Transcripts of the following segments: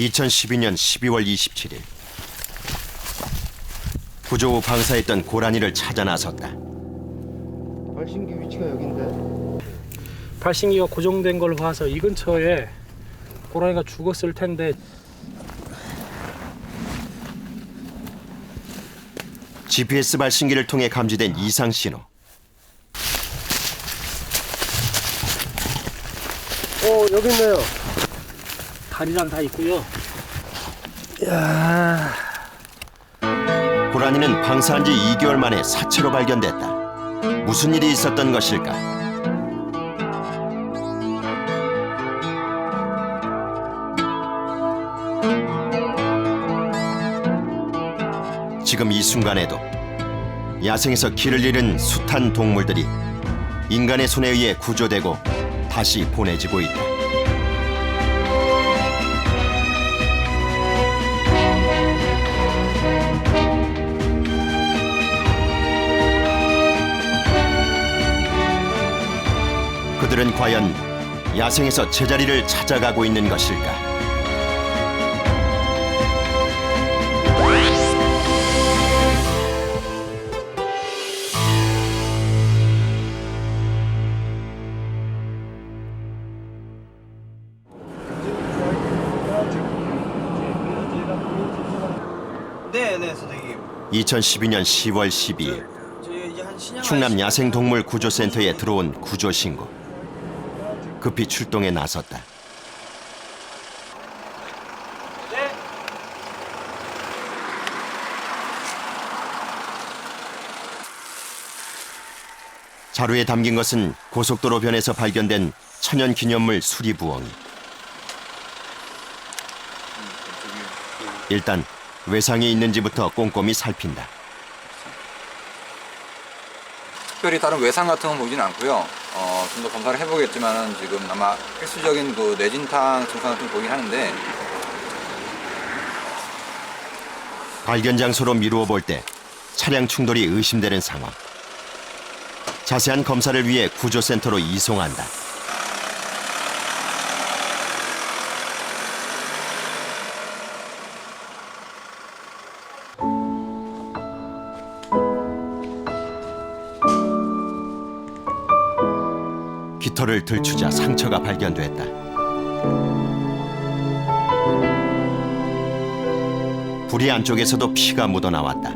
2012년 12월 27일 구조 후 방사했던 고라니를 찾아 나섰다. 발신기 위치가 여긴데. 발신기가 고정된 걸 봐서 이 근처에 고라니가 죽었을 텐데. GPS 발신기를 통해 감지된 이상 신호. 여기 있네요. 다리랑 다 있고요. 이야. 고라니는 방사한 지 2개월 만에 사체로 발견됐다. 무슨 일이 있었던 것일까? 지금 이 순간에도 야생에서 길을 잃은 숱한 동물들이 인간의 손에 의해 구조되고 다시 보내지고 있다. 그들은 과연 야생에서 제자리를 찾아가고 있는 것일까? 네, 선생님. 2012년 10월 12일 충남 야생동물구조센터에 들어온 구조 신고. 급히 출동에 나섰다. 자루에 담긴 것은 고속도로 변에서 발견된 천연기념물 수리부엉이. 일단 외상이 있는지부터 꼼꼼히 살핀다. 특별히 다른 외상 같은 건 보진 않고요. 좀 더 검사를 해보겠지만은 지금 아마 필수적인 그 뇌진탕 증상을 좀 보긴 하는데. 발견 장소로 미루어 볼 때 차량 충돌이 의심되는 상황. 자세한 검사를 위해 구조센터로 이송한다. 깃털을 들추자 상처가 발견됐다. 부리 안쪽에서도 피가 묻어나왔다.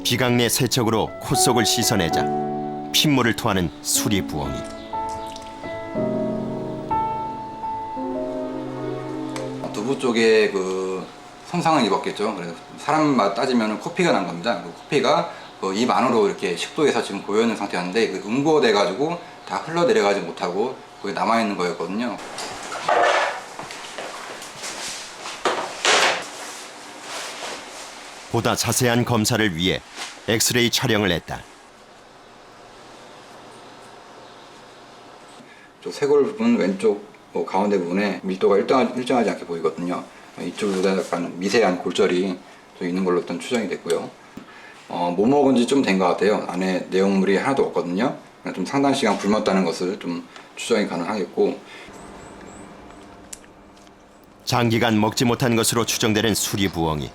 비강내 세척으로 코 속을 씻어내자 핏물을 토하는 수리부엉이. 두부 쪽에 그 손상을 입었겠죠. 그래서 사람마다 따지면 코피가 난 겁니다. 그 코피가 그 입 안으로 이렇게 식도에서 지금 고여 있는 상태였는데 그 응고돼 가지고 다 흘러내려가지 못하고 거기 남아 있는 거였거든요. 보다 자세한 검사를 위해 엑스레이 촬영을 했다. 저 쇄골 부분 왼쪽 가운데 부분에 밀도가 일정하지 않게 보이거든요. 이쪽으로 약간 미세한 골절이 좀 있는 걸로 일단 추정이 됐고요. 뭐 먹은 지 좀 된 것 같아요. 안에 내용물이 하나도 없거든요. 좀 상당 시간 굶었다는 것을 좀 추정이 가능하겠고. 장기간 먹지 못한 것으로 추정되는 수리부엉이.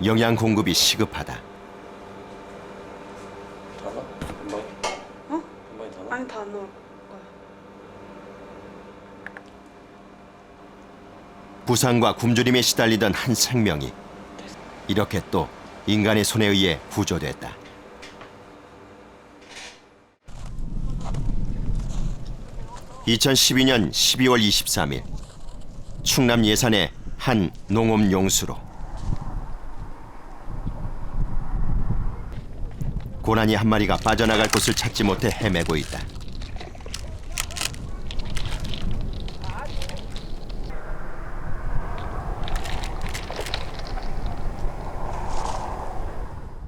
영양 공급이 시급하다. 아니 다 안 넣을 거야. 부상과 굶주림에 시달리던 한 생명이 이렇게 또 인간의 손에 의해 구조됐다. (2012년 12월 23일) 충남 예산의 한 농업 용수로 고라니 한 마리가 빠져나갈 곳을 찾지 못해 헤매고 있다.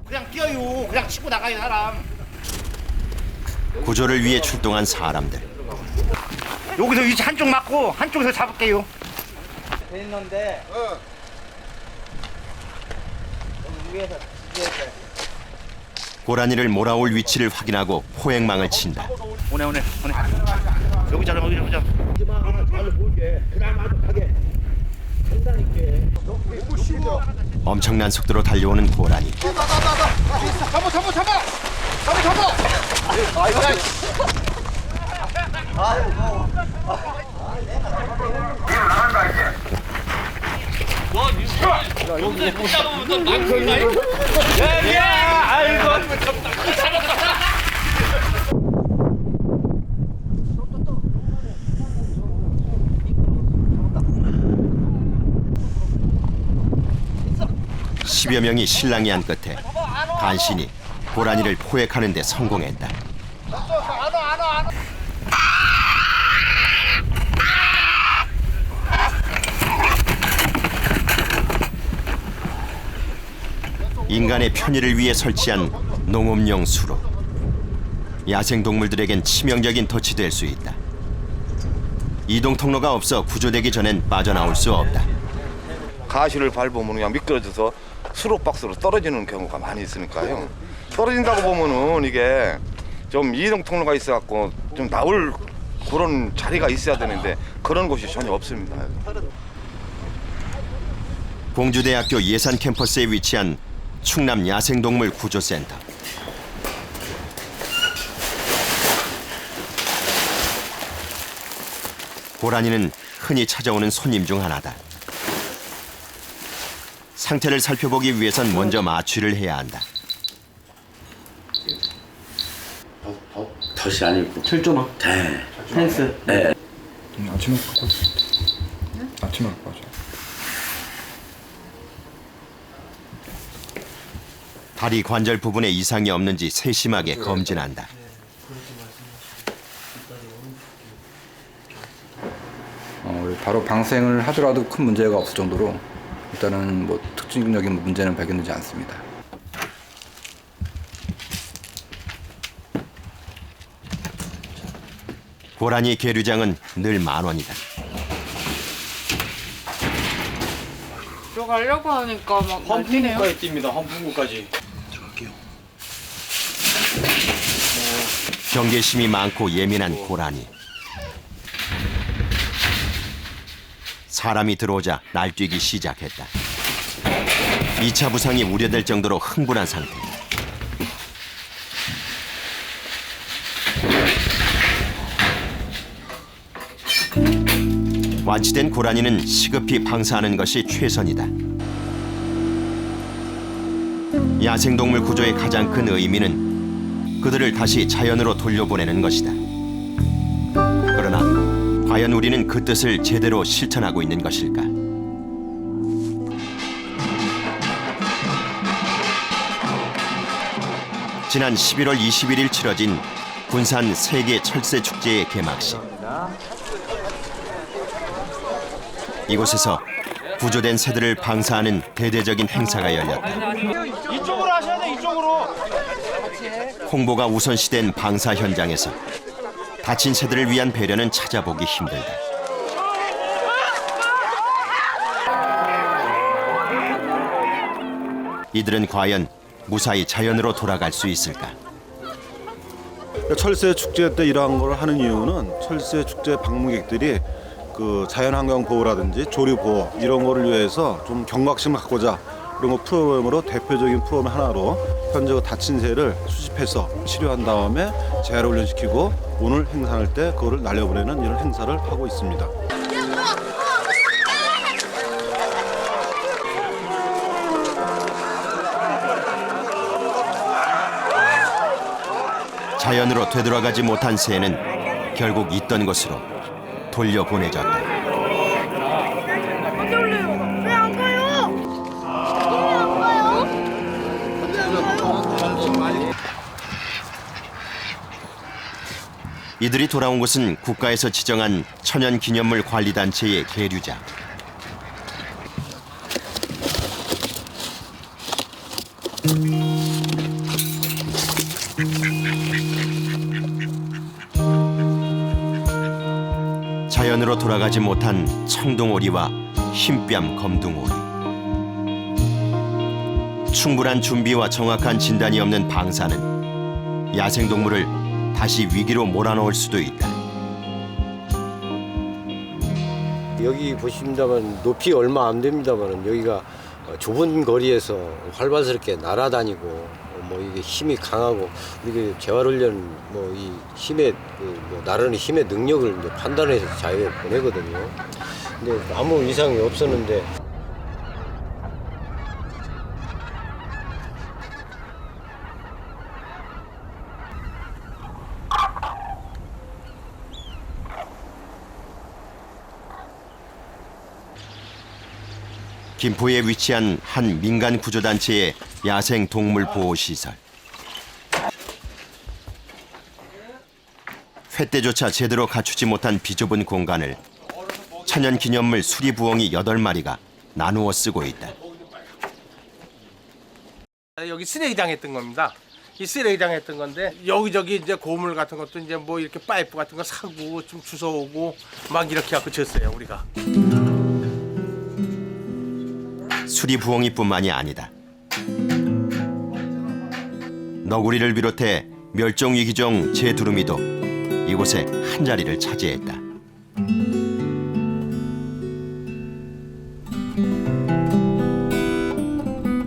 그냥 뛰어요. 그냥 치고 나가요 사람. 구조를 위해 출동한 사람들. 여기서 위치 한쪽 맞고 한쪽에서 잡을게요. 돼 있는데. 고라니를 몰아올 위치를 확인하고 포획망을 친다. 오네. 여기 잡아. 엄청난 속도로 달려오는 고라니. 십여 명이 실랑이 한 끝에 간신히 고라니를 포획하는 데 성공했다. 인간의 편의를 위해 설치한 농업용 수로. 야생동물들에겐 치명적인 덫이 될 수 있다. 이동 통로가 없어 구조되기 전엔 빠져나올 수 없다. 가시를 밟으면 그냥 미끄러져서 수로박스로 떨어지는 경우가 많이 있으니까요. 떨어진다고 보면은 이게 좀 이동 통로가 있어갖고 좀 나올 그런 자리가 있어야 되는데 그런 곳이 전혀 없습니다. 공주대학교 예산 캠퍼스에 위치한 충남 야생동물 구조센터. 고라니는 흔히 찾아오는 손님 중 하나다. 상태를 살펴보기 위해선 먼저 마취를 해야 한다. 덫이 아니고 철조망. 네. 펜스. 네. 아침에 갖고 왔습니다. 아침에 갖고 왔죠. 다리 관절 부분에 이상이 없는지 세심하게 검진한다. 바로 방생을 하더라도 큰 문제가 없을 정도로 일단은 뭐 특징적인 문제는 발견되지 않습니다. 고라니 계류장은 늘 10,000원이다. 들어가려고 하니까 막 난리네요. 뜁니다. 헌풍구까지. 경계심이 많고 예민한 고라니. 사람이 들어오자 날뛰기 시작했다. 2차 부상이 우려될 정도로 흥분한 상태. 완치된 고라니는 시급히 방사하는 것이 최선이다. 야생동물 구조의 가장 큰 의미는 그들을 다시 자연으로 돌려보내는 것이다. 그러나 과연 우리는 그 뜻을 제대로 실천하고 있는 것일까? 지난 11월 21일 치러진 군산 세계 철새 축제의 개막식. 이곳에서 구조된 새들을 방사하는 대대적인 행사가 열렸다. 이쪽으로 하셔야 돼. 이쪽으로. 홍보가 우선시된 방사 현장에서 다친 새들을 위한 배려는 찾아보기 힘들다. 이들은 과연 무사히 자연으로 돌아갈 수 있을까? 철새 축제 때 이러한 걸 하는 이유는 철새 축제 방문객들이 그 자연환경 보호라든지 조류 보호 이런 거를 위해서 좀 경각심을 갖고자 그런 거 프로그램으로 대표적인 프로그램 하나로 현재 다친 새를 수집해서 치료한 다음에 재활훈련시키고 오늘 행사할 때 그거를 날려보내는 이런 행사를 하고 있습니다. 자연으로 되돌아가지 못한 새는 결국 있던 곳으로 돌려보내졌다. 이들이 돌아온 곳은 국가에서 지정한 천연기념물 관리단체의 계류장. 자연으로 돌아가지 못한 청둥오리와 흰뺨 검둥오리. 충분한 준비와 정확한 진단이 없는 방사는 야생동물을 다시 위기로 몰아넣을 수도 있다. 여기 보십니다만 높이 얼마 안 됩니다만 여기가 좁은 거리에서 활발스럽게 날아다니고 뭐 이게 힘이 강하고 이게 재활훈련 뭐 이 힘의 뭐 나르는 힘의 능력을 이제 판단해서 자유에 보내거든요. 근데 아무 이상이 없었는데. 김포에 위치한 한 민간 구조단체의 야생 동물 보호 시설. 횃대조차 제대로 갖추지 못한 비좁은 공간을 천연기념물 수리부엉이 8마리가 나누어 쓰고 있다. 여기 쓰레기장 했던 겁니다. 이 쓰레기장 했던 건데 여기저기 이제 고물 같은 것도 이제 뭐 이렇게 파이프 같은 거 사고 좀 주워오고 막 이렇게 갖고 졌어요 우리가. 수리부엉이뿐만이 아니다. 너구리를 비롯해 멸종위기종 제두루미도 이곳에 한 자리를 차지했다.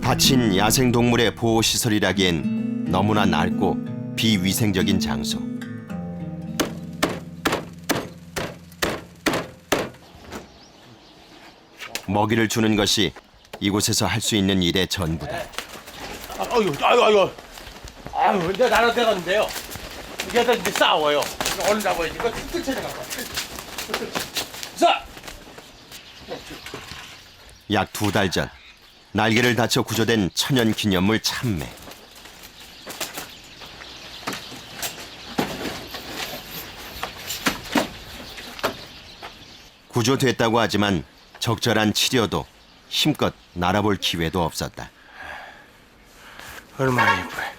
닫힌 야생동물의 보호시설이라기엔 너무나 낡고 비위생적인 장소. 먹이를 주는 것이 이곳에서 할 수 있는 일의 전부다. 아유, 이제 나눠 돼가는데요. 얘들 이제 싸워요. 얼른 잡아야지. 이거 뜰 찾아가봐. 자. 약 2달 전 날개를 다쳐 구조된 천연기념물 참매. 구조됐다고 하지만 적절한 치료도 힘껏 날아볼 기회도 없었다. 얼마나 예뻐요.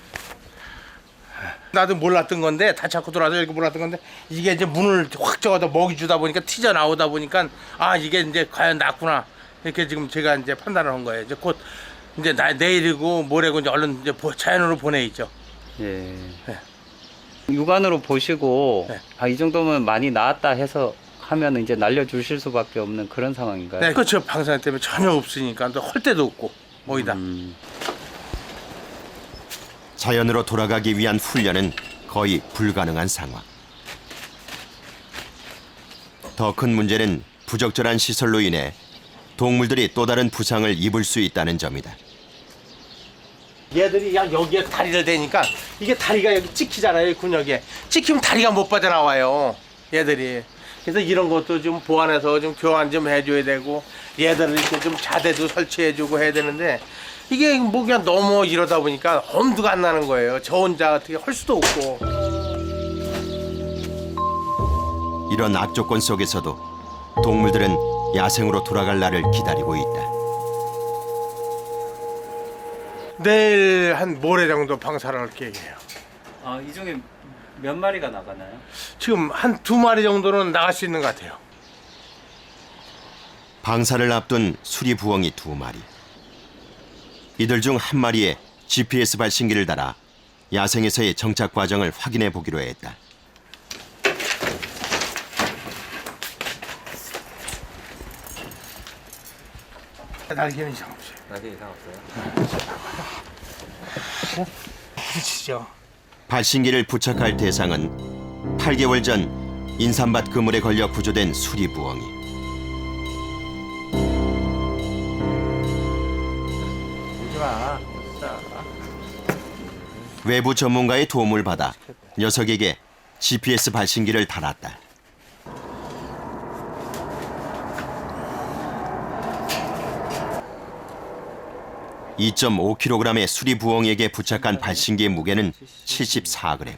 나도 몰랐던 건데 다 찾고 들어와서 이렇게 몰랐던 건데 이게 이제 문을 확 저어다 먹이 주다 보니까 튀져 나오다 보니까 아 이게 이제 과연 낫구나 이렇게 지금 제가 이제 판단을 한 거예요. 이제 곧 이제 내일이고 모레고 이제 얼른 이제 자연으로 보내있죠. 예. 네. 육안으로 보시고 네. 아, 이 정도면 많이 나았다 해서 하면 이제 날려주실 수밖에 없는 그런 상황인가요? 네, 그렇죠. 방사능 때문에 전혀 없으니까 또 헐 데도 없고 거기다. 자연으로 돌아가기 위한 훈련은 거의 불가능한 상황. 더 큰 문제는 부적절한 시설로 인해 동물들이 또 다른 부상을 입을 수 있다는 점이다. 얘들이 그냥 여기에 다리를 대니까 이게 다리가 여기 찍히잖아요. 이 근육에. 찍히면 다리가 못 빠져나와요. 얘들이. 그래서 이런 것도 좀 보완해서 좀 교환 좀 해줘야 되고 얘들을 이렇게 좀 자대도 설치해주고 해야 되는데 이게 뭐 그냥 너무 이러다 보니까 엄두가 안 나는 거예요. 저 혼자 어떻게 할 수도 없고. 이런 악조건 속에서도 동물들은 야생으로 돌아갈 날을 기다리고 있다. 내일 한 모레 정도 방사를 할 계획이에요. 아, 이 중에 몇 마리가 나가나요? 지금 한 2마리 정도는 나갈 수 있는 것 같아요. 방사를 앞둔 수리부엉이 2마리. 이들 중 한 마리에 GPS 발신기를 달아 야생에서의 정착 과정을 확인해 보기로 했다. 날개는 이상 없어요. 날개 이상 없어요? 부딪히죠. 발신기를 부착할 대상은 8개월 전 인삼밭 그물에 걸려 구조된 수리부엉이. 오지마. 외부 전문가의 도움을 받아 녀석에게 GPS 발신기를 달았다. (2.5kg의) 수리부엉이에게 부착한 발신기의 무게는 74g.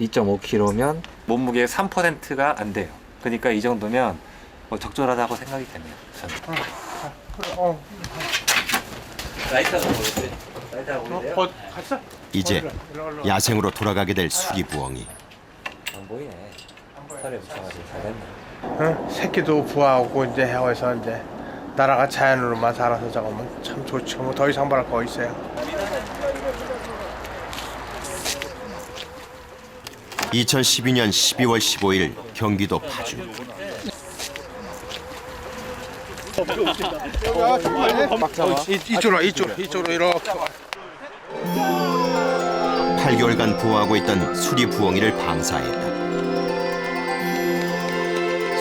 2.5kg면 몸무게의 3%가 안 돼요. 그러니까 이 정도면 뭐 적절하다고 생각이 되네요. 라이터가 보이세요? 라이터가 보이세요? 갔어? 이제 야생으로 돌아가게 될 수리부엉이. 안 보이네. 털에 붙여가지고 잘 됐네. 응? 새끼도 부화하고 이제 해서 이제 나라가 자연으로만 살아서 저거면 참 좋죠. 뭐 더 이상 바랄 거 있어요. 2012년 12월 15일 경기도 파주. 이쪽으로 이렇게. 8개월간 부화하고 있던 수리부엉이를 방사했다.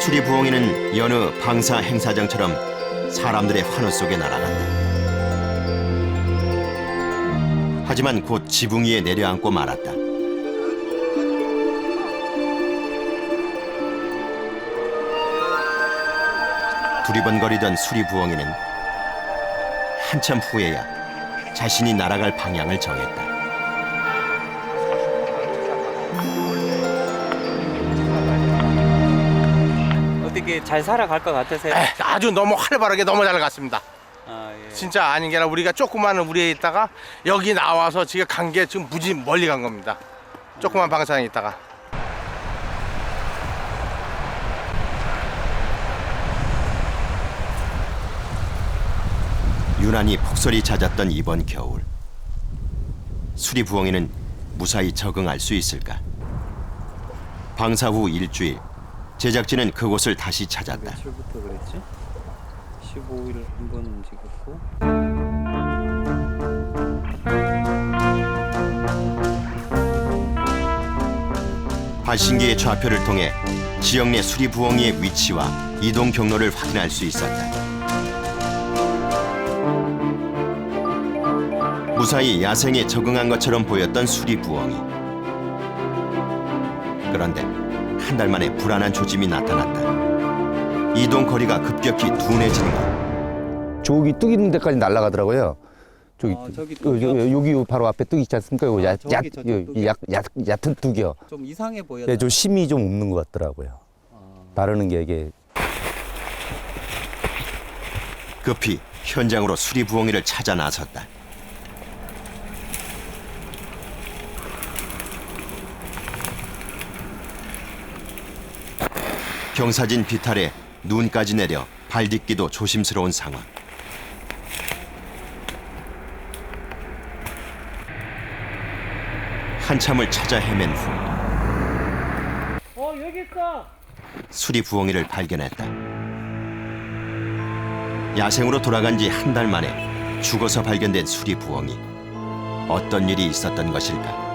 수리부엉이는 여느 방사 행사장처럼 사람들의 환호 속에 날아갔다. 하지만 곧 지붕 위에 내려앉고 말았다. 두리번거리던 수리부엉이는 한참 후에야 자신이 날아갈 방향을 정했다. 어떻게 잘 살아갈 것 같으세요? 아주 너무 활발하게 너무 잘 갔습니다. 아, 예. 진짜 아닌 게 아니라 우리가 조그마한 우리에 있다가 여기 나와서 지금 간 게 지금 무지 멀리 간 겁니다. 조그만 방사장에 있다가. 유난히 폭설이 잦았던 이번 겨울. 수리부엉이는 무사히 적응할 수 있을까? 방사 후 일주일, 제작진은 그곳을 다시 찾았다. 며칠부터 그랬지? 15일 한 번 움직였고. 발신기의 좌표를 통해 지역 내 수리부엉이의 위치와 이동 경로를 확인할 수 있었다. 무사히 야생에 적응한 것처럼 보였던 수리부엉이. 그런데 한 달 만에 불안한 조짐이 나타났다. 이동 거리가 급격히 둔해진 것. 저기 뚝 있는 데까지 날아가더라고요. 저기, 여기 바로 앞에 뚝 있지 않습니까? 얕은 뚝이요. 좀 이상해 보여요. 네, 좀 힘이 좀 없는 것 같더라고요. 나르는 게 이게. 급히 현장으로 수리부엉이를 찾아 나섰다. 경사진 비탈에 눈까지 내려 발딛기도 조심스러운 상황. 한참을 찾아 헤맨 후 여기 있어. 수리부엉이를 발견했다. 야생으로 돌아간 지 한 달 만에 죽어서 발견된 수리부엉이. 어떤 일이 있었던 것일까?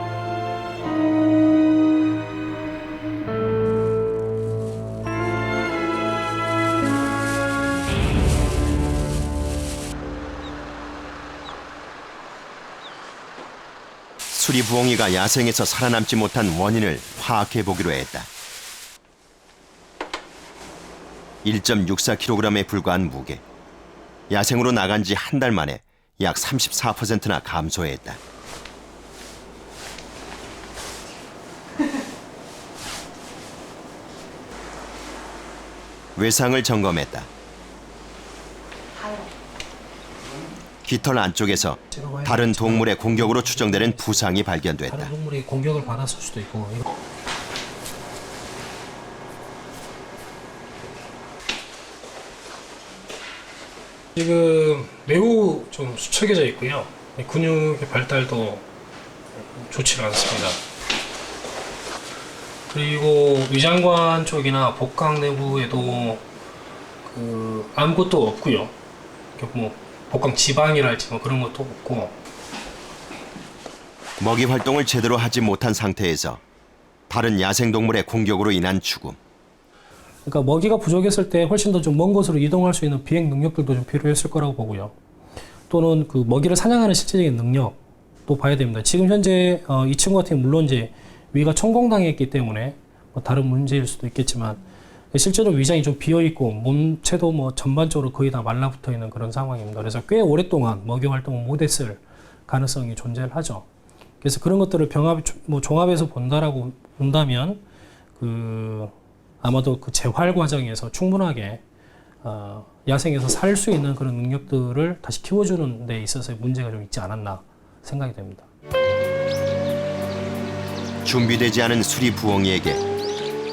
수리부엉이가 야생에서 살아남지 못한 원인을 파악해 보기로 했다. 1.64kg에 불과한 무게. 야생으로 나간 지 한 달 만에 약 34%나 감소했다. 외상을 점검했다. 깃털 안쪽에서 다른 동물의 공격으로 추정되는 부상이 발견됐다. 다른 동물이 공격을 받았을 수도 있고. 지금 매우 좀 수척해져 있고요. 근육의 발달도 좋지 않습니다. 그리고 위장관 쪽이나 복강 내부에도 아무것도 없고요. 뭐 복강 지방이랄지 뭐 그런 것도 없고. 먹이 활동을 제대로 하지 못한 상태에서 다른 야생동물의 공격으로 인한 죽음. 그러니까 먹이가 부족했을 때 훨씬 더 좀 먼 곳으로 이동할 수 있는 비행 능력들도 좀 필요했을 거라고 보고요. 또는 그 먹이를 사냥하는 실질적인 능력도 봐야 됩니다. 지금 현재 이 친구 같은 경우 물론 이제 위가 천공당했기 때문에 뭐 다른 문제일 수도 있겠지만 실제로 위장이 좀 비어 있고 몸체도 뭐 전반적으로 거의 다 말라붙어 있는 그런 상황입니다. 그래서 꽤 오랫동안 먹이 활동을 못했을 가능성이 존재하죠. 그래서 그런 것들을 종합해서 본다면 아마도 그 재활 과정에서 충분하게 야생에서 살 수 있는 그런 능력들을 다시 키워주는 데 있어서의 문제가 좀 있지 않았나 생각이 됩니다. 준비되지 않은 수리부엉이에게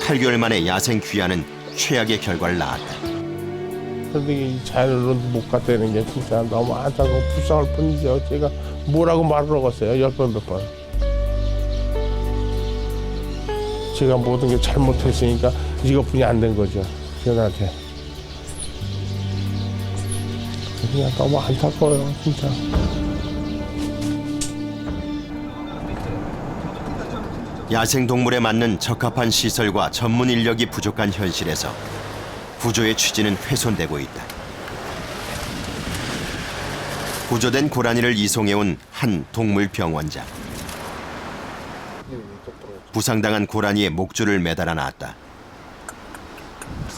8개월 만에 야생 귀환은 최악의 결과를 낳았다. 선생이 자연으로 못 갔다는 게 진짜 너무 안타깝고 불쌍할 뿐이죠. 제가 뭐라고 말을 하겠어요. 10번 100번. 제가 모든 게 잘못했으니까 이것뿐이 안 된 거죠. 저한테. 그냥 너무 안타까워요, 진짜. 야생동물에 맞는 적합한 시설과 전문 인력이 부족한 현실에서 구조의 취지는 훼손되고 있다. 구조된 고라니를 이송해온 한 동물병원장. 부상당한 고라니의 목줄을 매달아 놨다.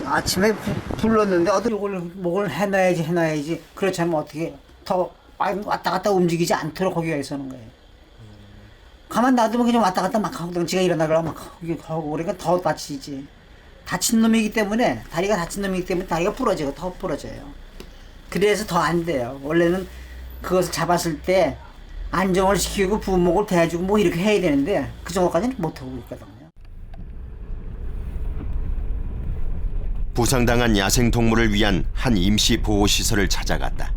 아침에 불렀는데 어디 목을 해놔야지. 그렇지 않으면 어떻게 더 왔다 갔다 움직이지 않도록 거기가 있어는 거예요. 가만 놔두면 그냥 왔다 갔다 막 하고 지가 일어나려고 막 하고 그러니까 더 다치지. 다친 놈이기 때문에 다리가 다친 놈이기 때문에 다리가 부러지고 더 부러져요. 그래서 더 안 돼요. 원래는 그것을 잡았을 때 안정을 시키고 부목을 대주고 뭐 이렇게 해야 되는데 그 정도까지는 못하고 있거든요. 부상당한 야생동물을 위한 한 임시 보호시설을 찾아갔다.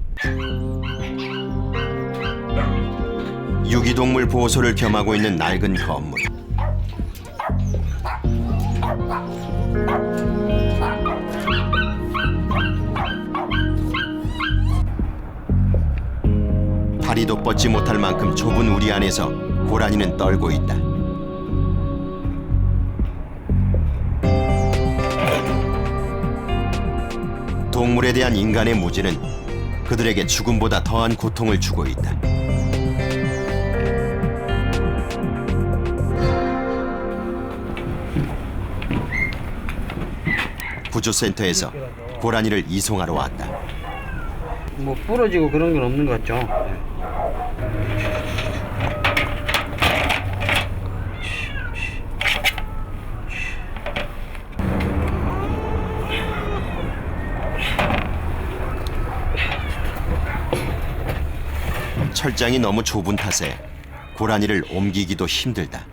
유기동물 보호소를 겸하고 있는 낡은 건물. 다리도 뻗지 못할 만큼 좁은 우리 안에서 고라니는 떨고 있다. 동물에 대한 인간의 무지는 그들에게 죽음보다 더한 고통을 주고 있다. 구조센터에서 고라니를 이송하러 왔다. 뭐 부러지고 그런 건 없는 것 같죠? 철장이 너무 좁은 탓에 고라니를 옮기기도 힘들다.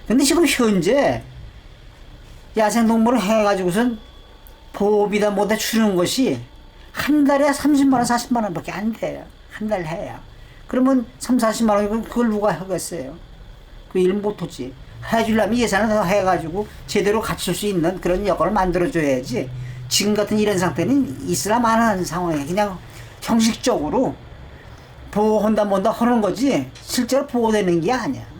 근데 지금 현재 야생동물을 해가지고선 보호비다 뭐다 주는 것이 한 달에 30만 원, 40만 원밖에 안 돼요. 한 달 해야. 그러면 3, 40만 원이면 그걸 누가 하겠어요? 그 일 못하지. 해주려면 예산을 더 해가지고 제대로 갖출 수 있는 그런 여건을 만들어줘야지. 지금 같은 이런 상태는 있으나 마나하는 상황이에요. 그냥 형식적으로 보호한다 뭔다 하는 거지 실제로 보호되는 게 아니야.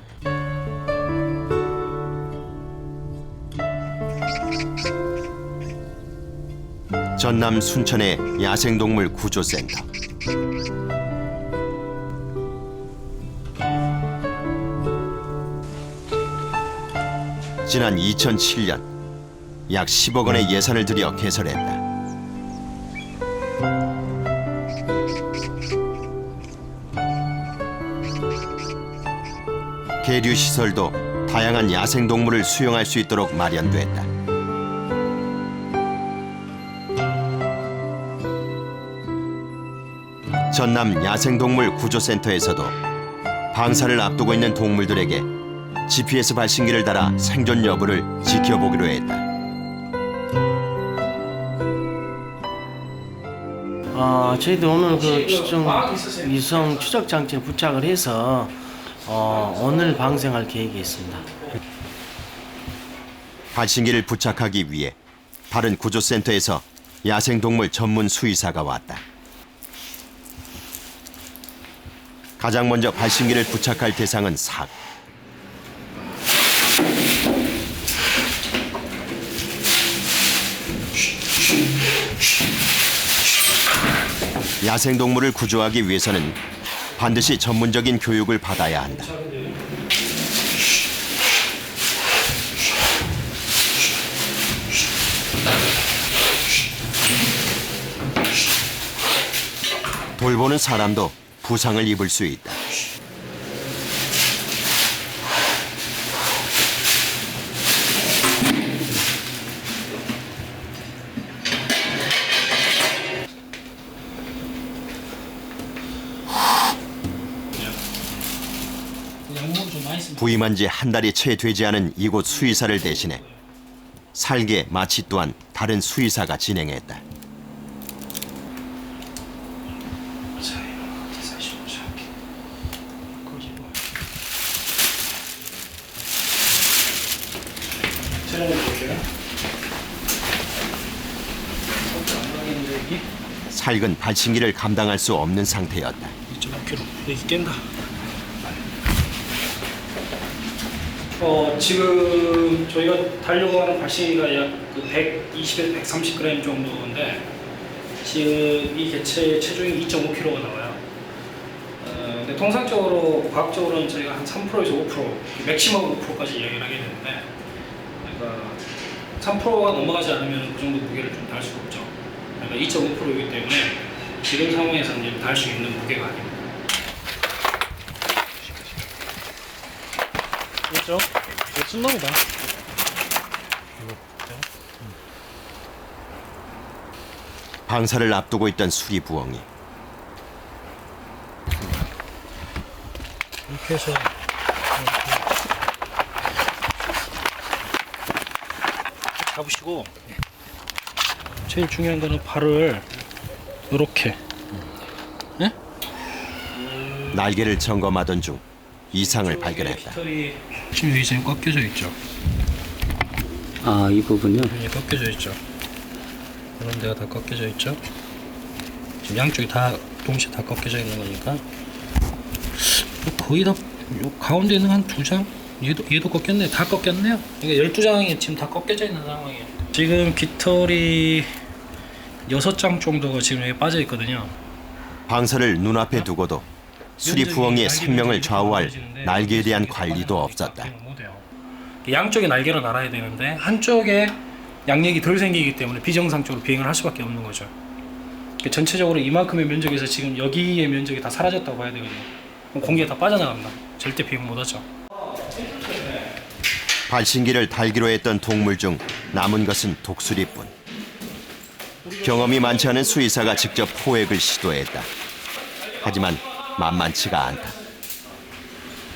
전남 순천의 야생동물 구조센터. 지난 2007년 약 10억 원의 예산을 들여 개설했다. 계류 시설도 다양한 야생동물을 수용할 수 있도록 마련됐다. 전남 야생동물 구조센터에서도 방사를 앞두고 있는 동물들에게 GPS 발신기를 달아 생존 여부를 지켜보기로 했다. 저희도 오늘 그 기존 위성 추적 장치에 부착을 해서 오늘 방생할 계획이 있습니다. 발신기를 부착하기 위해 다른 구조센터에서 야생동물 전문 수의사가 왔다. 가장 먼저 발신기를 부착할 대상은 삭. 야생동물을 구조하기 위해서는 반드시 전문적인 교육을 받아야 한다. 돌보는 사람도 부상을 입을 수 있다. 부임한 지 한 달이 채 되지 않은 이곳 수의사를 대신해 살개, 마취 또한 다른 수의사가 진행했다. 살근 발신기를 감당할 수 없는 상태였다. 2.5kg 여기 깬다. 지금 저희가 달려고 하는 발신기가 약 120에서 130g 정도인데 지금 이 개체의 체중이 2.5kg가 나와요. 근데 통상적으로 과학적으로는 저희가 한 3%에서 5%, 맥시멈 5%까지 이야기를 하게 되는데, 그러니까 3%가 넘어가지 않으면 그 정도 무게를 좀 달 수가 없죠. 그러니까 2.5%이기 때문에 지금 상황에서는 달 수 있는 무게가 아닙니다. 그렇죠? 이거 찐놈이다. 방사를 앞두고 있던 수리부엉이. 이렇게 해서 잡으시고, 제일 중요한 거는 발을 이렇게, 네? 날개를 점검하던 중 이상을 발견했다. 깃털이 지금 여기 지금 꺾여져 있죠. 아, 이 부분요? 여기 꺾여져 있죠. 이런 데가 다 꺾여져 있죠. 지금 양쪽이 다 동시에 다 꺾여져 있는 거니까 거의 다 요 가운데 있는 한 2장, 얘도 꺾였네. 다 꺾였네요. 그러니까 12장이 지금 다 꺾여져 있는 상황이에요. 지금 깃털이 6장 정도가 지금 여기 빠져 있거든요. 방사를 눈앞에 두고도 수리 부엉이의 생명을 좌우할 날개에 대한 관리도 없었다. 양쪽에 날개로 날아야 되는데 한쪽에 양력이 덜 생기기 때문에 비정상적으로 비행을 할 수밖에 없는 거죠. 전체적으로 이만큼의 면적에서 지금 여기의 면적이 다 사라졌다고 봐야 되거든요. 그럼 공기가 다 빠져나간다. 절대 비행 못하죠. 발신기를 달기로 했던 동물 중 남은 것은 독수리뿐. 경험이 많지 않은 수의사가 직접 포획을 시도했다. 하지만 만만치가 않다.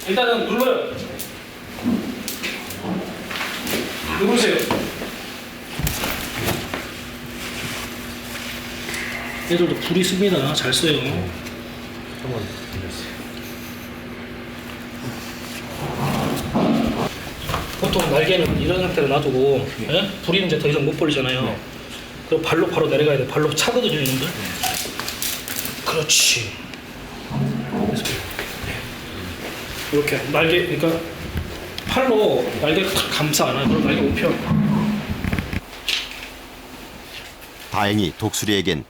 일단은 눌러요. 누르세요. 얘들도 불이 씁니다. 잘 써요. 보통 날개는 이런 상태로 놔두고, 예? 불이 이제 더 이상 못 벌리잖아요. 그럼 발로 바로 내려가야 돼. 발로 차거든요, 이놈들. 그렇지. 이렇게 날개, 그러니까 팔로 날개를 탁 감싸 안아요. 그럼 날개 우펴. 다행히 독수리에겐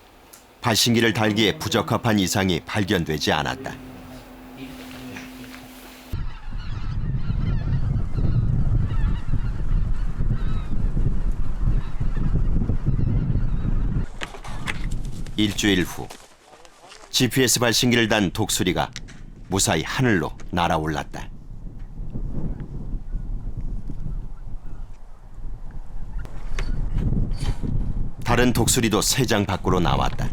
발신기를 달기에 부적합한 이상이 발견되지 않았다. 일주일 후 GPS 발신기를 단 독수리가 무사히 하늘로 날아올랐다. 다른 독수리도 새장 밖으로 나왔다.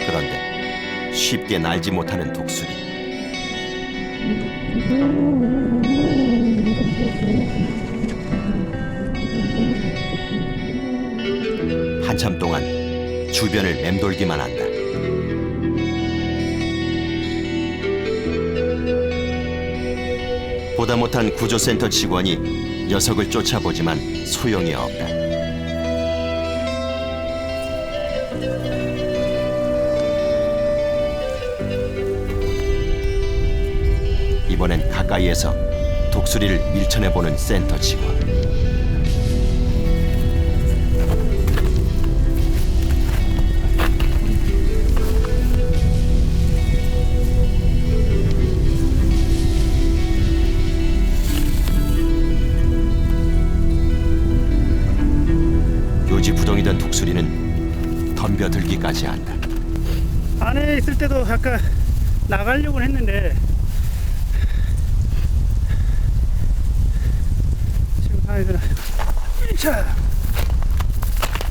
그런데 쉽게 날지 못하는 독수리. 한참 동안 주변을 맴돌기만 한다. 보다 못한 구조센터 직원이 녀석을 쫓아보지만 소용이 없다. 이번엔 가까이에서 독수리를 밀쳐내보는 센터 직원. 요지부동이던 독수리는 덤벼들기까지 한다. 안에 있을 때도 약간 나가려고 했는데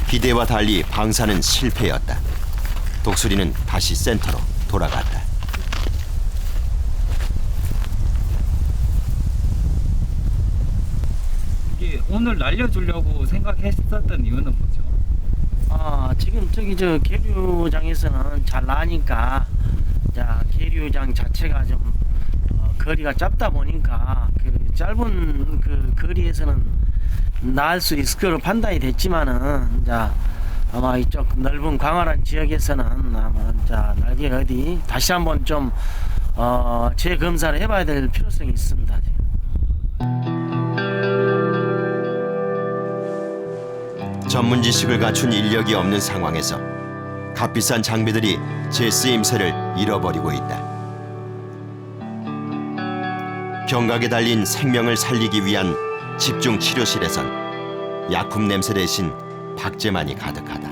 기대와 달리 방사는 실패였다. 독수리는 다시 센터로 돌아갔다. 이게 오늘 날려주려고 생각했었던 이유는 뭐죠? 지금 저기 저 계류장에서는 잘 나니까 자 계류장 자체가 좀 거리가 짧다 보니까 그 짧은 그 거리에서는 나을 수 있을 거로 판단이 됐지만은 자 아마 이쪽 넓은 광활한 지역에서는 아마 자 날개가 어디 다시 한번 좀 재검사를 해봐야 될 필요성이 있습니다. 전문 지식을 갖춘 인력이 없는 상황에서 값비싼 장비들이 제 쓰임새를 잃어버리고 있다. 경각에 달린 생명을 살리기 위한 집중 치료실에선 약품 냄새 대신 박제만이 가득하다.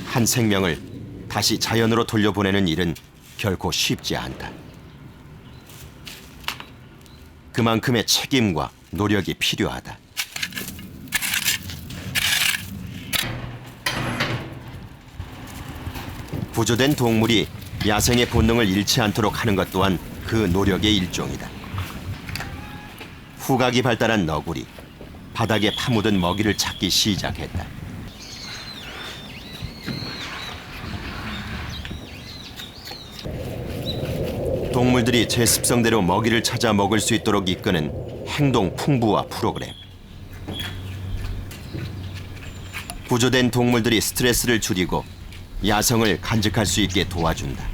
한 생명을 다시 자연으로 돌려보내는 일은 결코 쉽지 않다. 그만큼의 책임과 노력이 필요하다. 구조된 동물이 야생의 본능을 잃지 않도록 하는 것 또한 그 노력의 일종이다. 후각이 발달한 너구리, 바닥에 파묻은 먹이를 찾기 시작했다. 동물들이 제 습성대로 먹이를 찾아 먹을 수 있도록 이끄는 행동 풍부화 프로그램. 구조된 동물들이 스트레스를 줄이고 야성을 간직할 수 있게 도와준다.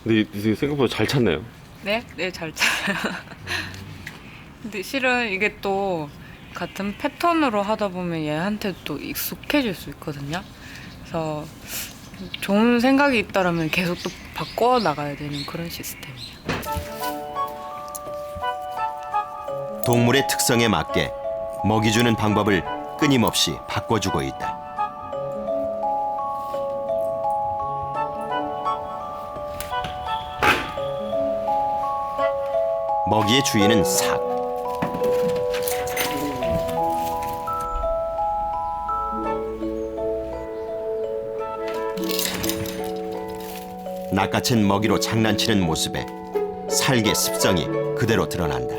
근데 이게 생각보다 잘 찾네요. 네? 네, 잘 찾아요. 근데 실은 이게 또 같은 패턴으로 하다 보면 얘한테 또 익숙해질 수 있거든요. 그래서 좋은 생각이 있다라면 계속 또 바꿔 나가야 되는 그런 시스템이에요. 동물의 특성에 맞게 먹이 주는 방법을 끊임없이 바꿔주고 있다. 먹이의 주인은 삭. 낚아챈 먹이로 장난치는 모습에 살개 습성이 그대로 드러난다.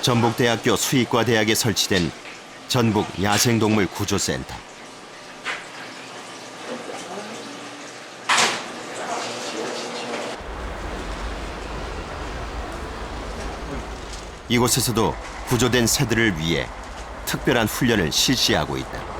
전북대학교 수의과대학에 설치된 전북 야생동물 구조센터. 이곳에서도 구조된 새들을 위해 특별한 훈련을 실시하고 있다.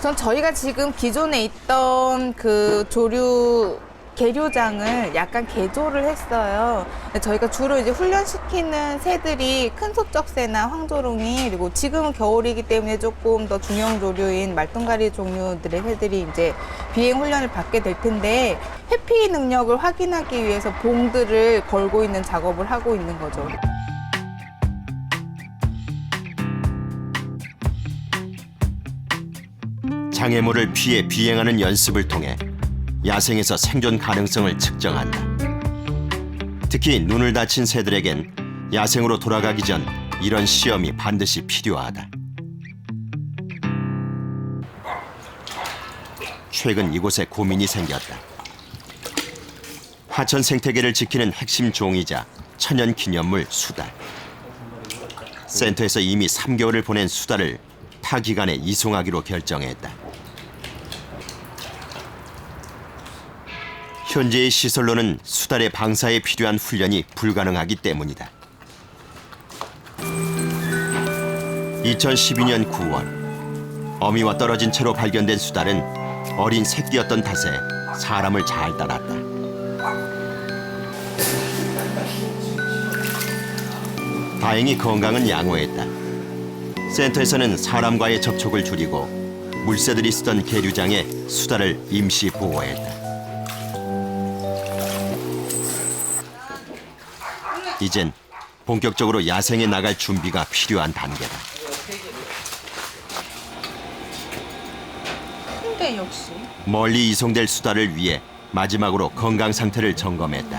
전 저희가 지금 기존에 있던 그 조류 계류장을 약간 개조를 했어요. 저희가 주로 이제 훈련시키는 새들이 큰 소쩍새나 황조롱이, 그리고 지금은 겨울이기 때문에 조금 더 중형 조류인 말똥가리 종류들의 새들이 이제 비행 훈련을 받게 될 텐데, 회피 능력을 확인하기 위해서 봉들을 걸고 있는 작업을 하고 있는 거죠. 장애물을 피해 비행하는 연습을 통해 야생에서 생존 가능성을 측정한다. 특히 눈을 다친 새들에겐 야생으로 돌아가기 전 이런 시험이 반드시 필요하다. 최근 이곳에 고민이 생겼다. 하천 생태계를 지키는 핵심 종이자 천연기념물 수달. 센터에서 이미 3개월을 보낸 수달을 타 기관에 이송하기로 결정했다. 현재의 시설로는 수달의 방사에 필요한 훈련이 불가능하기 때문이다. 2012년 9월 어미와 떨어진 채로 발견된 수달은 어린 새끼였던 탓에 사람을 잘 따랐다. 다행히 건강은 양호했다. 센터에서는 사람과의 접촉을 줄이고 물새들이 쓰던 계류장에 수달을 임시 보호했다. 이젠 본격적으로 야생에 나갈 준비가 필요한 단계다. 근데 역시 멀리 이송될 수달을 위해 마지막으로 건강 상태를 점검했다.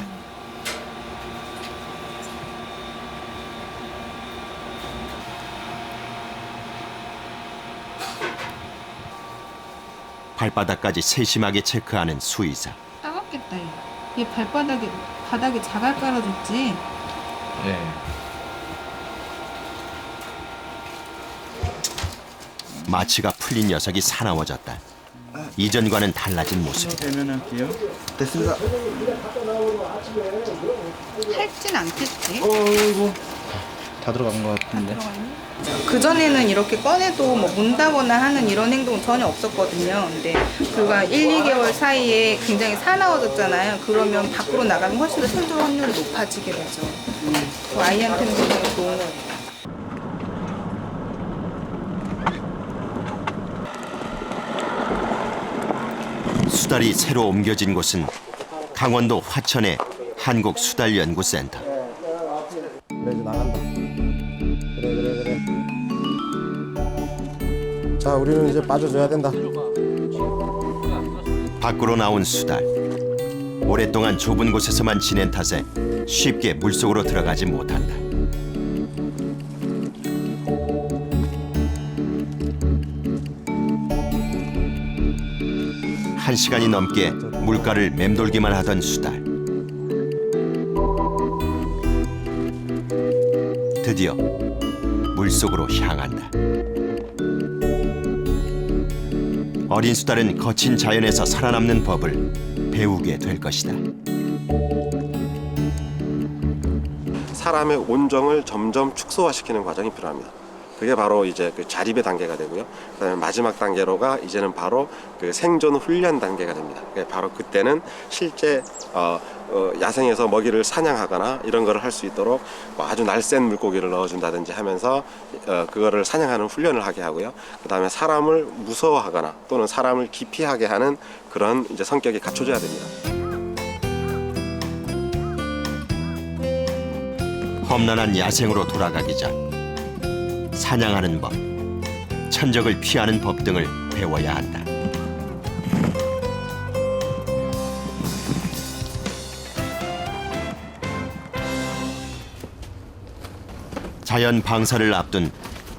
발바닥까지 세심하게 체크하는 수의사. 따갑겠다. 얘 바닥에 자갈 깔아줬지. 네. 마취가 풀린 녀석이 사나워졌다. 이전과는 달라진 모습. 대면할게요. 됐습니다. 핥진 않겠지? 어이구. 다 들어간 것 같은데. 그전에는 이렇게 꺼내도 뭐 문다거나 하는 이런 행동은 전혀 없었거든요. 근데 불과 1, 2개월 사이에 굉장히 사나워졌잖아요. 그러면 밖으로 나가면 훨씬 더 생존 확률이 높아지게 되죠. 그 아이한테는 굉장히 좋은 거예요. 수달이 새로 옮겨진 곳은 강원도 화천의 한국수달연구센터. 그래 이제 나간다. 그래. 자 우리는 이제 빠져줘야 된다. 밖으로 나온 수달. 오랫동안 좁은 곳에서만 지낸 탓에 쉽게 물속으로 들어가지 못한다. 한 시간이 넘게 물가를 맴돌기만 하던 수달. 드디어 물속으로 향한다. 어린 수달은 거친 자연에서 살아남는 법을 배우게 될 것이다. 사람의 온정을 점점 축소화시키는 과정이 필요합니다. 그게 바로 이제 그 자립의 단계가 되고요. 그다음에 마지막 단계로가 이제는 바로 그 생존 훈련 단계가 됩니다. 바로 그때는 실제 야생에서 먹이를 사냥하거나 이런 거를 할 수 있도록 뭐 아주 날쌘 물고기를 넣어준다든지 하면서 그거를 사냥하는 훈련을 하게 하고요. 그다음에 사람을 무서워하거나 또는 사람을 기피하게 하는 그런 이제 성격이 갖춰져야 됩니다. 험난한 야생으로 돌아가기 전 사냥하는 법, 천적을 피하는 법 등을 배워야 한다. 자연 방사를 앞둔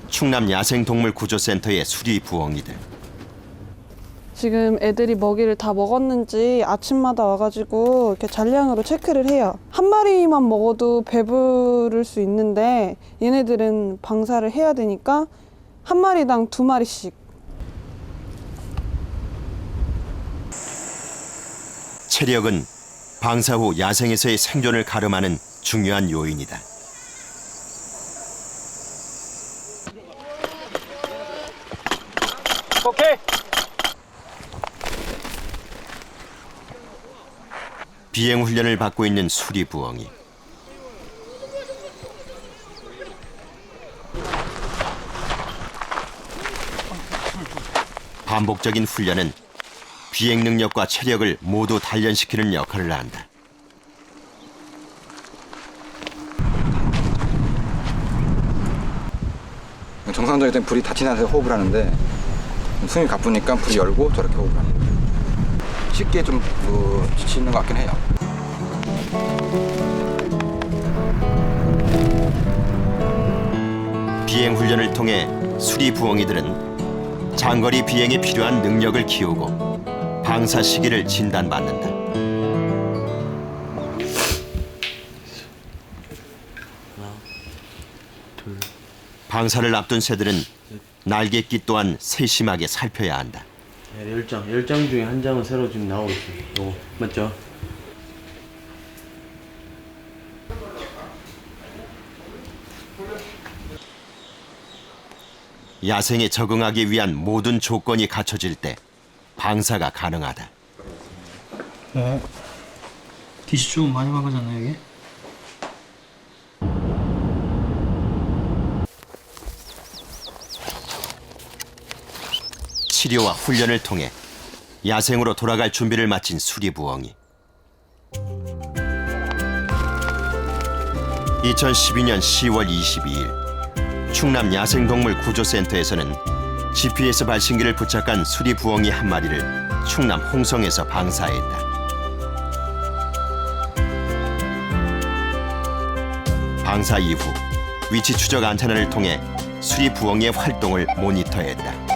충남 야생동물구조센터의 수리 부엉이들. 지금 애들이 먹이를 다 먹었는지 아침마다 와가지고 이렇게 잔량으로 체크를 해요. 한 마리만 먹어도 배부를 수 있는데 얘네들은 방사를 해야 되니까 한 마리당 2마리씩. 체력은 방사 후 야생에서의 생존을 가름하는 중요한 요인이다. 오케이. 비행 훈련을 받고 있는 수리 부엉이. 반복적인 훈련은 비행 능력과 체력을 모두 단련시키는 역할을 한다. 정상적일 땐 불이 다 튀는 상태에서 호흡을 하는데 숨이 가쁘니까 불이 열고 저렇게 호흡을 하는 거예요. 쉽게 좀 지치는 것 같긴 해요. 비행 훈련을 통해 수리 부엉이들은 장거리 비행에 필요한 능력을 키우고 방사 시기를 진단받는다. 방사를 앞둔 새들은 날갯짓 또한 세심하게 살펴야 한다. 10장 중에 한 장은 새로 지금 나오고 있어요. 요거 맞죠? 야생에 적응하기 위한 모든 조건이 갖춰질 때 방사가 가능하다. 네. 빛이 좀 많이 막아졌나요, 이게? 치료와 훈련을 통해 야생으로 돌아갈 준비를 마친 수리부엉이. 2012년 10월 22일 충남 야생동물구조센터에서는 GPS 발신기를 부착한 수리부엉이 한 마리를 충남 홍성에서 방사했다. 방사 이후 위치 추적 안테나를 통해 수리부엉이의 활동을 모니터했다.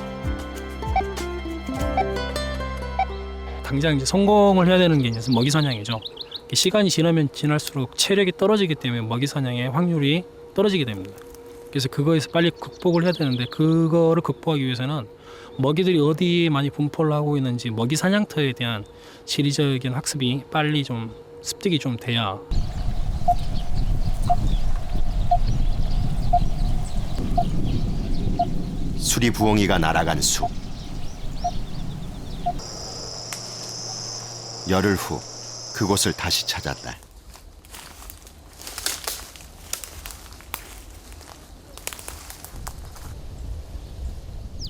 당장 이제 성공을 해야 되는 게 이제 먹이 사냥이죠. 시간이 지나면 지날수록 체력이 떨어지기 때문에 먹이 사냥의 확률이 떨어지게 됩니다. 그래서 그거에서 빨리 극복을 해야 되는데 그거를 극복하기 위해서는 먹이들이 어디에 많이 분포를 하고 있는지 먹이 사냥터에 대한 지리적인 학습이 빨리 좀 습득이 좀 돼야. 수리부엉이가 날아간 숲. 열흘 후 그곳을 다시 찾았다.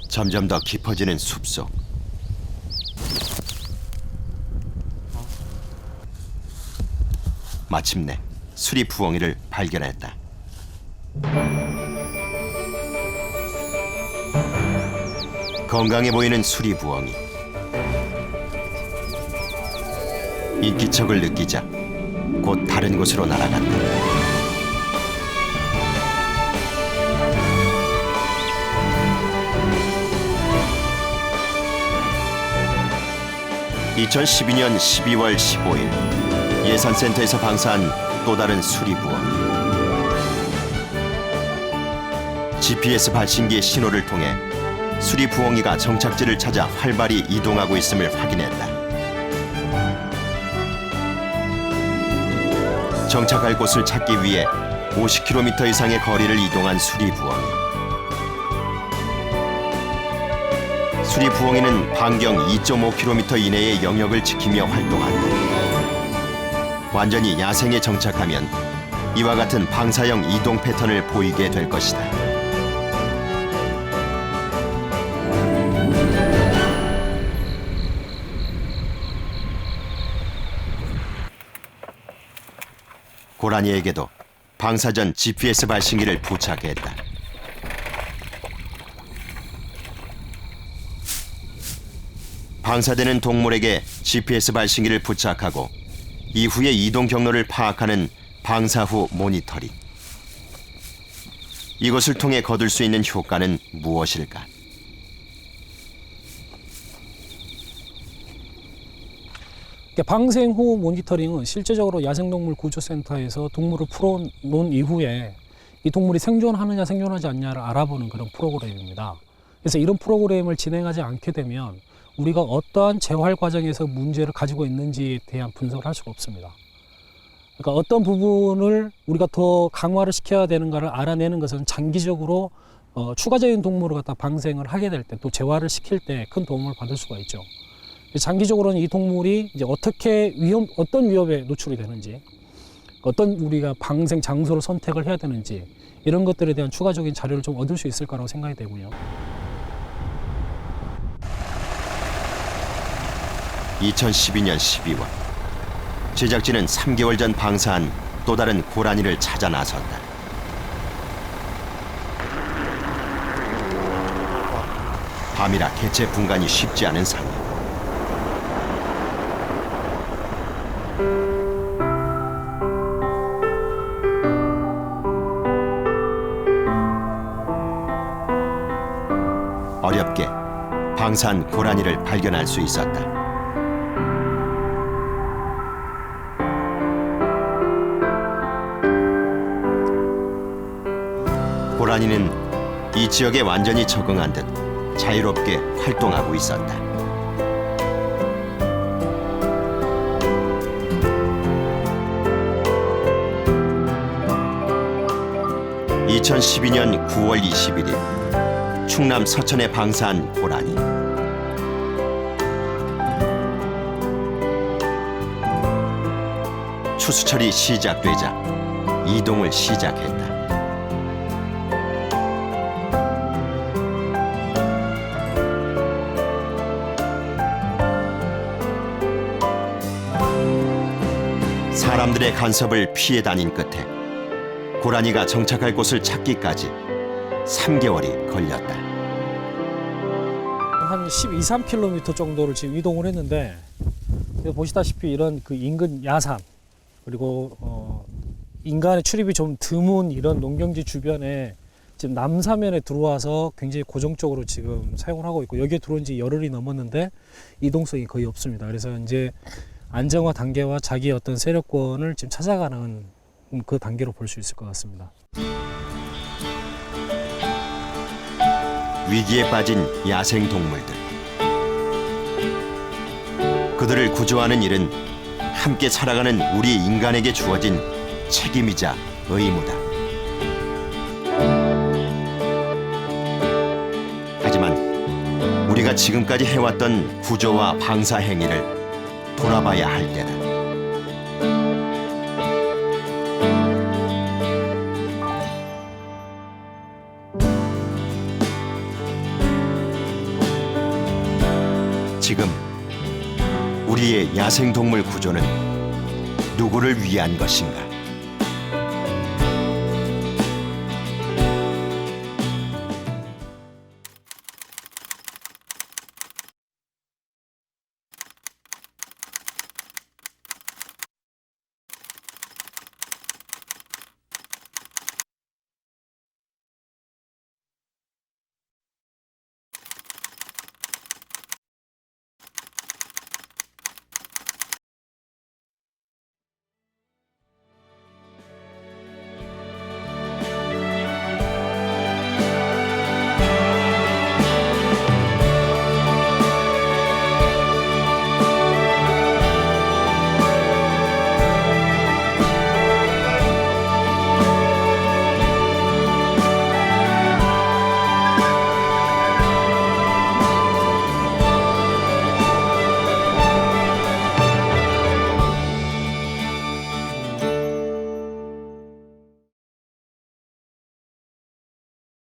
점점 더 깊어지는 숲속. 마침내 수리부엉이를 발견했다. 건강해 보이는 수리부엉이. 인기척을 느끼자 곧 다른 곳으로 날아간다. (2012년 12월 15일) 예산센터에서 방사한 또 다른 수리부엉이. GPS 발신기의 신호를 통해 수리부엉이가 정착지를 찾아 활발히 이동하고 있음을 확인했다. 정착할 곳을 찾기 위해 50km 이상의 거리를 이동한 수리부엉이. 수리부엉이는 반경 2.5km 이내의 영역을 지키며 활동한다. 완전히 야생에 정착하면 이와 같은 방사형 이동 패턴을 보이게 될 것이다. 고라니에게도 방사 전 GPS 발신기를 부착했다. 방사되는 동물에게 GPS 발신기를 부착하고 이후의 이동 경로를 파악하는 방사 후 모니터링. 이것을 통해 거둘 수 있는 효과는 무엇일까? 방생 후 모니터링은 실제적으로 야생동물구조센터에서 동물을 풀어놓은 이후에 이 동물이 생존하느냐 생존하지 않냐를 알아보는 그런 프로그램입니다. 그래서 이런 프로그램을 진행하지 않게 되면 우리가 어떠한 재활 과정에서 문제를 가지고 있는지에 대한 분석을 할 수가 없습니다. 그러니까 어떤 부분을 우리가 더 강화를 시켜야 되는가를 알아내는 것은 장기적으로 추가적인 동물을 갖다 방생을 하게 될 때 또 재활을 시킬 때 큰 도움을 받을 수가 있죠. 장기적으로는 이 동물이 이제 어떻게 어떤 위협에 노출이 되는지, 어떤 우리가 방생 장소를 선택을 해야 되는지 이런 것들에 대한 추가적인 자료를 좀 얻을 수 있을 거라고 생각이 되고요. 2012년 12월 제작진은 3개월 전 방사한 또 다른 고라니를 찾아 나섰다. 밤이라 개체 분간이 쉽지 않은 상황. 어렵게 방사한 고라니를 발견할 수 있었다. 고라니는 이 지역에 완전히 적응한 듯 자유롭게 활동하고 있었다. (2012년 9월 21일) 충남 서천에 방사한 고라니. 추수철이 시작되자 이동을 시작했다. 사람들의 간섭을 피해 다닌 끝에 고라니가 정착할 곳을 찾기까지 3개월이 걸렸다. 한 12-13km 정도를 지금 이동을 했는데 보시다시피 이런 그 인근 야산 그리고 인간의 출입이 좀 드문 이런 농경지 주변에 지금 남사면에 들어와서 굉장히 고정적으로 지금 사용을 하고 있고 여기에 들어온 지 열흘이 넘었는데 이동성이 거의 없습니다. 그래서 이제 안정화 단계와 자기의 어떤 세력권을 지금 찾아가는 그 단계로 볼 수 있을 것 같습니다. 위기에 빠진 야생 동물들. 그들을 구조하는 일은 함께 살아가는 우리 인간에게 주어진 책임이자 의무다. 하지만 우리가 지금까지 해왔던 구조와 방사 행위를 돌아봐야 할 때다. 지금 우리의 야생동물 구조는 누구를 위한 것인가?